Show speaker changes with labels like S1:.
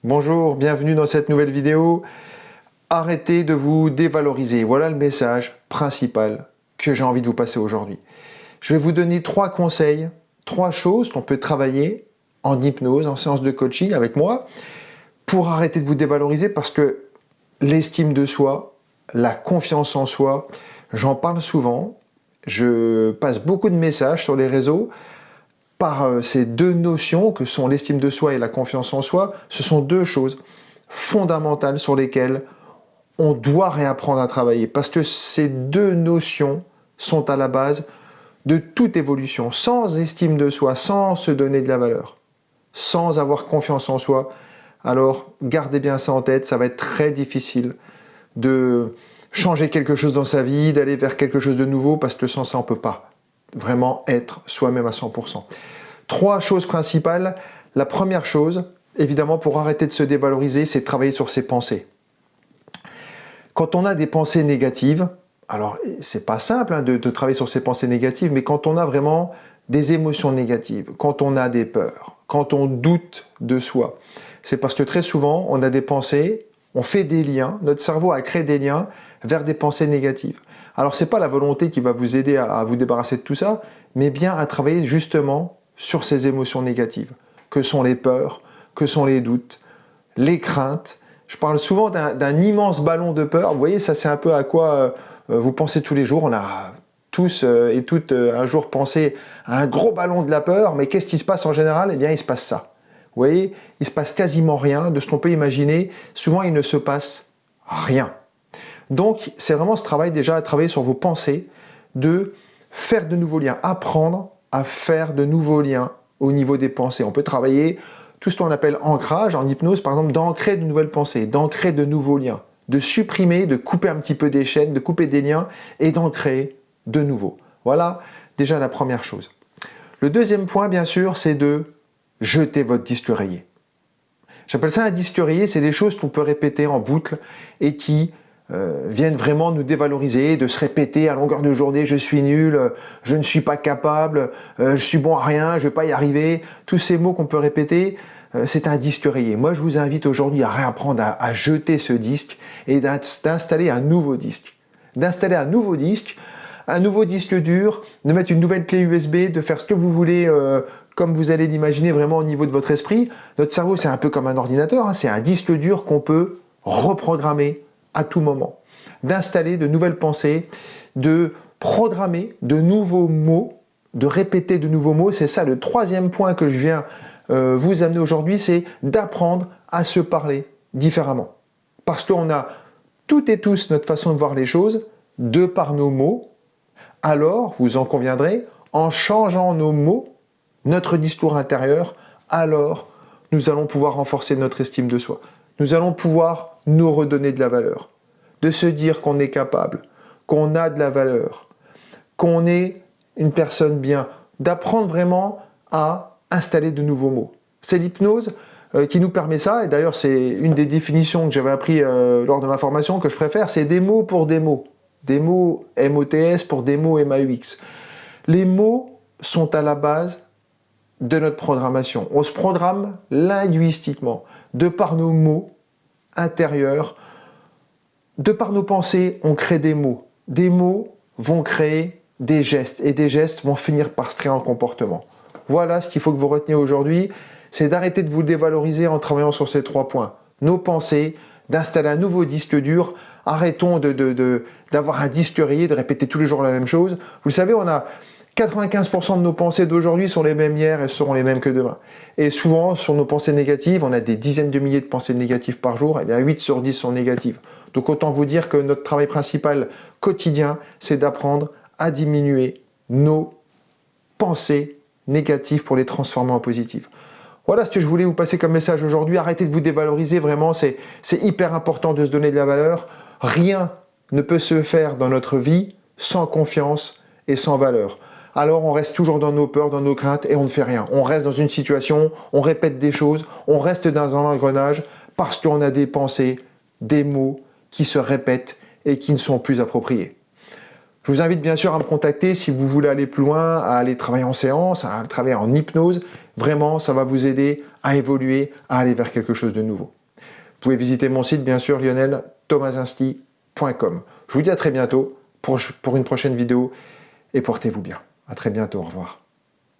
S1: Bonjour, bienvenue dans cette nouvelle vidéo. Arrêtez de vous dévaloriser. Voilà le message principal que j'ai envie de vous passer aujourd'hui. Je vais vous donner 3 conseils, 3 choses qu'on peut travailler en hypnose, en séance de coaching avec moi pour arrêter de vous dévaloriser parce que l'estime de soi, la confiance en soi, j'en parle souvent. Je passe beaucoup de messages sur les réseaux par ces deux notions que sont l'estime de soi et la confiance en soi. Ce sont deux choses fondamentales sur lesquelles on doit réapprendre à travailler parce que ces deux notions sont à la base de toute évolution. Sans estime de soi, sans se donner de la valeur, sans avoir confiance en soi, alors gardez bien ça en tête, ça va être très difficile de changer quelque chose dans sa vie, d'aller vers quelque chose de nouveau parce que sans ça on ne peut pas vraiment être soi-même à 100%. 3 choses principales. La première chose, évidemment, pour arrêter de se dévaloriser, c'est de travailler sur ses pensées. Quand on a des pensées négatives, alors c'est pas simple de travailler sur ses pensées négatives, mais quand on a vraiment des émotions négatives, quand on a des peurs, quand on doute de soi, c'est parce que très souvent on a des pensées, on fait des liens, notre cerveau a créé des liens vers des pensées négatives. Alors c'est pas la volonté qui va vous aider à vous débarrasser de tout ça, mais bien à travailler justement sur ces émotions négatives, que sont les peurs, que sont les doutes, les craintes. Je parle souvent d'un immense ballon de peur. Vous voyez, ça c'est un peu à quoi vous pensez tous les jours. On a tous et toutes un jour pensé à un gros ballon de la peur, mais qu'est-ce qui se passe en général? Eh bien, il se passe ça. Vous voyez, il se passe quasiment rien de ce qu'on peut imaginer. Souvent, il ne se passe rien. Donc, c'est vraiment ce travail déjà à travailler sur vos pensées, de faire de nouveaux liens, apprendre à faire de nouveaux liens au niveau des pensées. On peut travailler tout ce qu'on appelle ancrage en hypnose, par exemple, d'ancrer de nouvelles pensées, d'ancrer de nouveaux liens, de supprimer, de couper un petit peu des chaînes, de couper des liens et d'en créer de nouveaux. Voilà déjà la première chose. Le deuxième point, bien sûr, c'est de jeter votre disque rayé. J'appelle ça un disque rayé, c'est des choses qu'on peut répéter en boucle et qui viennent vraiment nous dévaloriser, de se répéter à longueur de journée, je suis nul, je ne suis pas capable, je suis bon à rien, je ne vais pas y arriver. Tous ces mots qu'on peut répéter, c'est un disque rayé. Moi, je vous invite aujourd'hui à réapprendre à jeter ce disque et d'installer un nouveau disque. D'installer un nouveau disque dur, de mettre une nouvelle clé USB, de faire ce que vous voulez comme vous allez l'imaginer vraiment au niveau de votre esprit. Notre cerveau, c'est un peu comme un ordinateur, c'est un disque dur qu'on peut reprogrammer à tout moment, d'installer de nouvelles pensées, de programmer de nouveaux mots, de répéter de nouveaux mots. C'est ça le troisième point que je viens vous amener aujourd'hui, c'est d'apprendre à se parler différemment. Parce qu'on a toutes et tous notre façon de voir les choses, de par nos mots. Alors, vous en conviendrez, en changeant nos mots, notre discours intérieur, alors nous allons pouvoir renforcer notre estime de soi. Nous allons pouvoir nous redonner de la valeur, de se dire qu'on est capable, qu'on a de la valeur, qu'on est une personne bien, d'apprendre vraiment à installer de nouveaux mots. C'est l'hypnose qui nous permet ça, et d'ailleurs c'est une des définitions que j'avais appris lors de ma formation que je préfère, c'est des mots pour des mots. Des mots MOTS pour des mots MAUX. Les mots sont à la base de notre programmation. On se programme linguistiquement, de par nos mots intérieurs, de par nos pensées, on crée des mots. Des mots vont créer des gestes, et des gestes vont finir par se créer en comportement. Voilà ce qu'il faut que vous reteniez aujourd'hui, c'est d'arrêter de vous dévaloriser en travaillant sur ces 3 points. Nos pensées, d'installer un nouveau disque dur, arrêtons d'avoir un disque rayé, de répéter tous les jours la même chose. Vous le savez, on a 95% de nos pensées d'aujourd'hui sont les mêmes hier et seront les mêmes que demain. Et souvent, sur nos pensées négatives, on a des dizaines de milliers de pensées négatives par jour, et bien 8 sur 10 sont négatives. Donc autant vous dire que notre travail principal quotidien, c'est d'apprendre à diminuer nos pensées négatives pour les transformer en positives. Voilà ce que je voulais vous passer comme message aujourd'hui. Arrêtez de vous dévaloriser, vraiment, c'est hyper important de se donner de la valeur. Rien ne peut se faire dans notre vie sans confiance et sans valeur. Alors on reste toujours dans nos peurs, dans nos craintes et on ne fait rien. On reste dans une situation, on répète des choses, on reste dans un engrenage parce qu'on a des pensées, des mots qui se répètent et qui ne sont plus appropriés. Je vous invite bien sûr à me contacter si vous voulez aller plus loin, à aller travailler en séance, à travailler en hypnose. Vraiment, ça va vous aider à évoluer, à aller vers quelque chose de nouveau. Vous pouvez visiter mon site, bien sûr, lioneltomasinski.com. Je vous dis à très bientôt pour une prochaine vidéo et portez-vous bien. À très bientôt, au revoir.